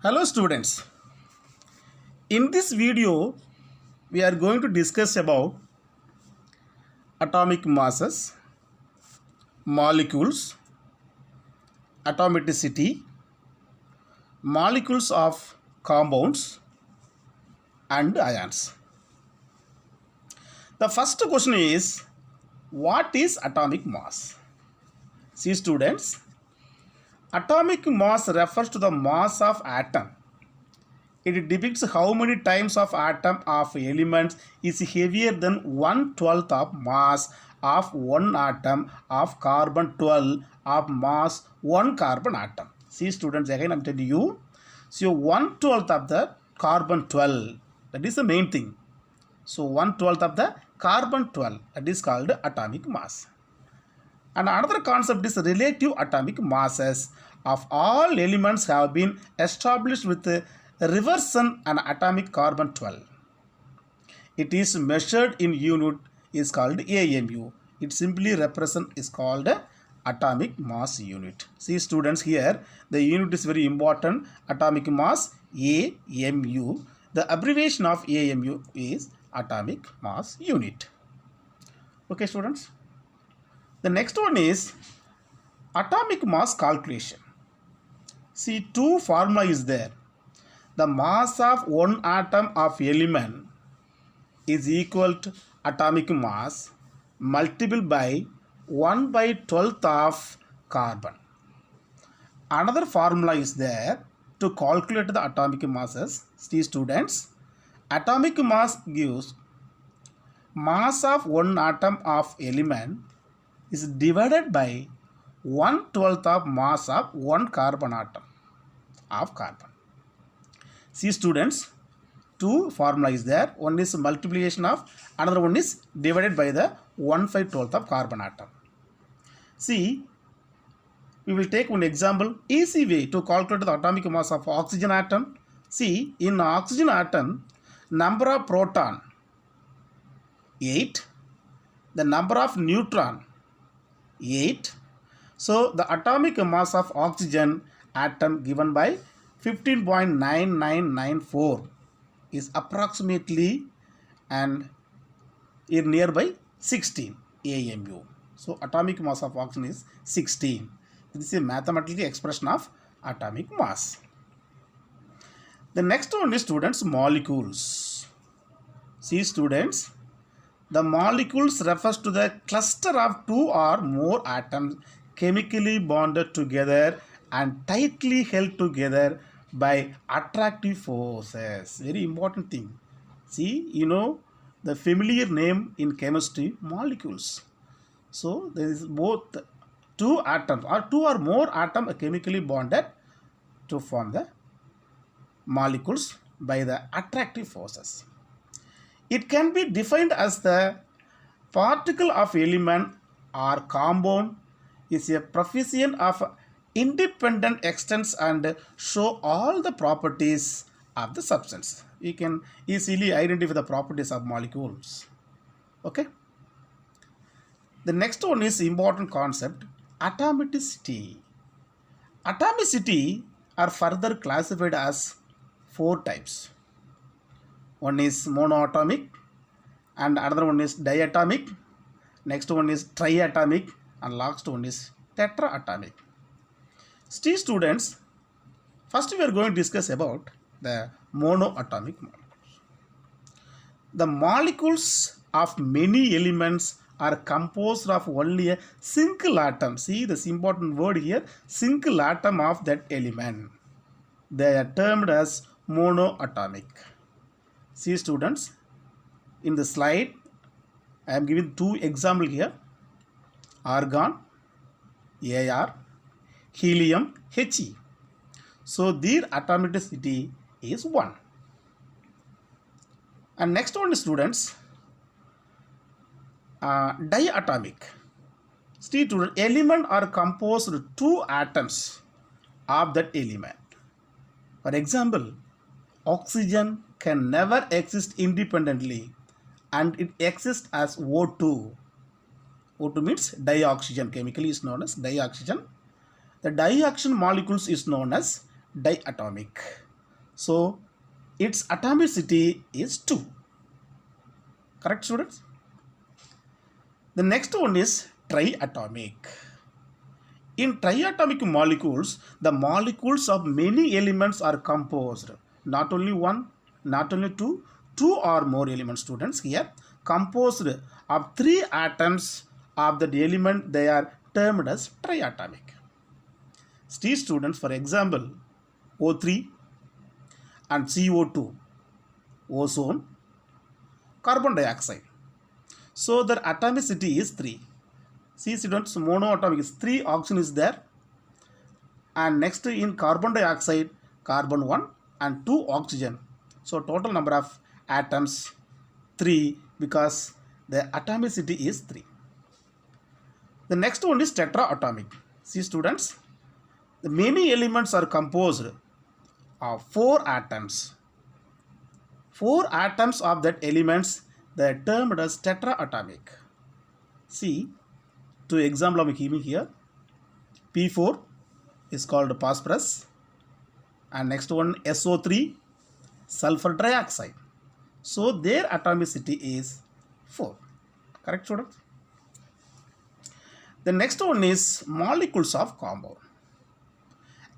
Hello students, in this video we are going to discuss about atomic masses, molecules, atomicity, molecules of compounds and ions. The first question is, what is atomic mass? See students, atomic mass refers to the mass of atom. It depicts how many times of atom of elements is heavier than 1/12 of mass of one atom of carbon 12 of mass one carbon atom. See students, again I am telling you. So 1/12 of the carbon 12, that is the main thing. So 1/12 of the carbon 12, that is called atomic mass. And another concept is relative atomic masses of all elements have been established with reversion and atomic carbon 12. It is measured in unit is called AMU. It simply represent is called atomic mass unit. See students, here the unit is very important. Atomic mass AMU. The abbreviation of AMU is atomic mass unit. Okay students. The next one is atomic mass calculation. See, two formula is there. The mass of one atom of element is equal to atomic mass multiplied by 1/12 of carbon. Another formula is there to calculate the atomic masses. See students, atomic mass gives mass of one atom of element is divided by 1/12 of mass of one carbon atom of carbon. See students, two formula is there. One is multiplication of, another one is divided by the 1/12 of carbon atom. See, we will take one example, easy way to calculate the atomic mass of oxygen atom. See, in oxygen atom, number of proton 8, the number of neutron 8. So the atomic mass of oxygen atom given by 15.9994 is approximately and is nearby 16 AMU. So atomic mass of oxygen is 16. This is a mathematical expression of atomic mass. The next one is students, molecules. See students, the molecules refers to the cluster of two or more atoms chemically bonded together and tightly held together by attractive forces. Very important thing. See, you know the familiar name in chemistry, molecules. So there is both two atoms or two or more atoms chemically bonded to form the molecules by the attractive forces. It can be defined as the particle of element or compound is a proficient of independent extents and show all the properties of the substance. You can easily identify the properties of molecules. Okay. The next one is important concept, atomicity. Atomicity are further classified as 4 types. One is monoatomic and another one is diatomic. Next one is triatomic and last one is tetraatomic. See students, first we are going to discuss about the monoatomic molecules. The molecules of many elements are composed of only a single atom. See this important word here, single atom of that element. They are termed as monoatomic. See students, in the slide I am giving 2 examples here, argon, Ar, helium, He. So their atomicity is 1. And next one is students, diatomic. See students, element are composed of 2 atoms of that element. For example, oxygen can never exist independently and it exists as O2. O2 means dioxygen, chemically is known as dioxygen. The dioxygen molecules is known as diatomic. So its atomicity is 2. Correct, students? The next one is triatomic. In triatomic molecules, the molecules of many elements are composed. Not only one, not only two or more elements, students, here composed of 3 atoms of that element. They are termed as triatomic. See, students, for example, O3 and CO2, ozone, carbon dioxide. So their atomicity is 3. See, students, monoatomic is 3 oxygen is there, and next in carbon dioxide, carbon 1 and 2 oxygen. So total number of atoms 3, because the atomicity is 3. The next one is tetraatomic. See, students, the many elements are composed of 4 atoms. 4 atoms of that elements, they are termed as tetraatomic. See, 2 example I'm giving here. P4 is called phosphorus, and next one SO3, sulfur dioxide. So their atomicity is 4. Correct, students? The next one is molecules of compound.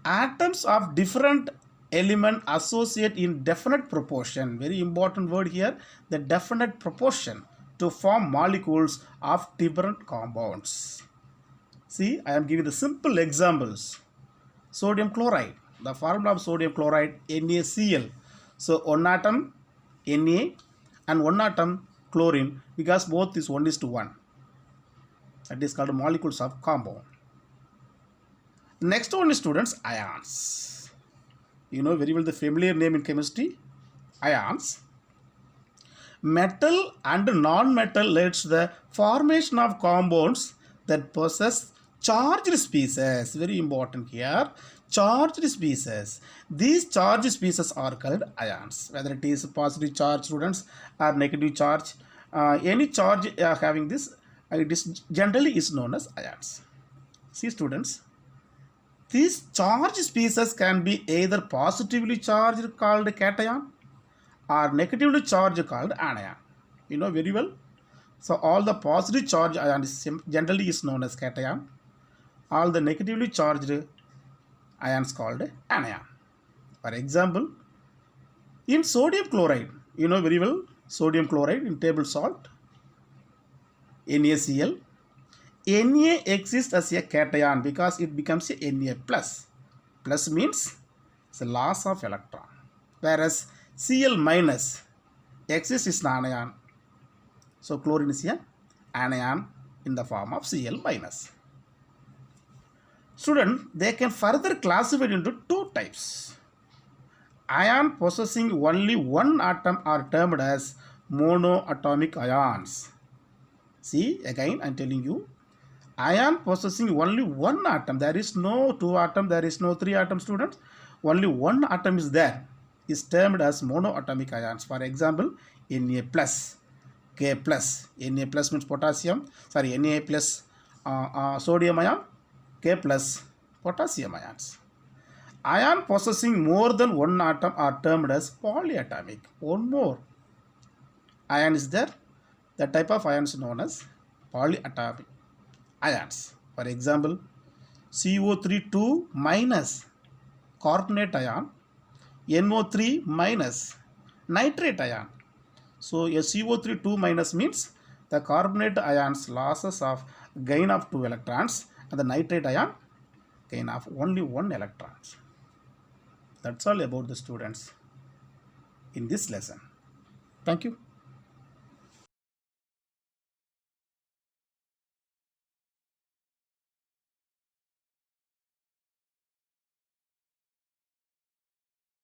Atoms of different element associate in definite proportion. Very important word here, the definite proportion, to form molecules of different compounds. See, I am giving the simple examples. Sodium chloride, the formula of sodium chloride, NaCl. So one atom Na and one atom chlorine, because both is 1:1. That is called molecules of compound. Next one is, students, ions. You know very well the familiar name in chemistry, ions. Metal and non-metal leads to the formation of compounds that possess charged species. Very important here, charged species. These charged species are called ions. Whether it is positive charge, students, or negative charge, any charge having this, it is generally is known as ions. See, students, these charged species can be either positively charged called cation or negatively charged called anion. You know very well. So all the positive charge ion is generally is known as cation. All the negatively charged ions called anion. For example, in sodium chloride, you know very well, sodium chloride in table salt, NaCl. Na exists as a cation because it becomes a Na plus. Plus means it's a loss of electron. Whereas Cl minus exists is an anion. So chlorine is a anion in the form of Cl minus. Student, they can further classify into 2 types. Ion possessing only one atom are termed as monoatomic ions. See, again I am telling you, ion possessing only one atom, there is no 2 atom, there is no 3 atom, students, only one atom is there, is termed as monoatomic ions. For example, Na plus, K plus. Na plus means potassium, sorry, Na plus sodium ion, K plus potassium ions. Ion possessing more than one atom are termed as polyatomic. One more ion is there, that type of ion is known as polyatomic ions. For example, CO3 2 minus carbonate ion, NO3 minus nitrate ion. So a CO3 2 minus means the carbonate ions losses of gain of 2 electrons, and the nitrate ion gain of only 1 electrons. That's all about the students in this lesson. Thank you.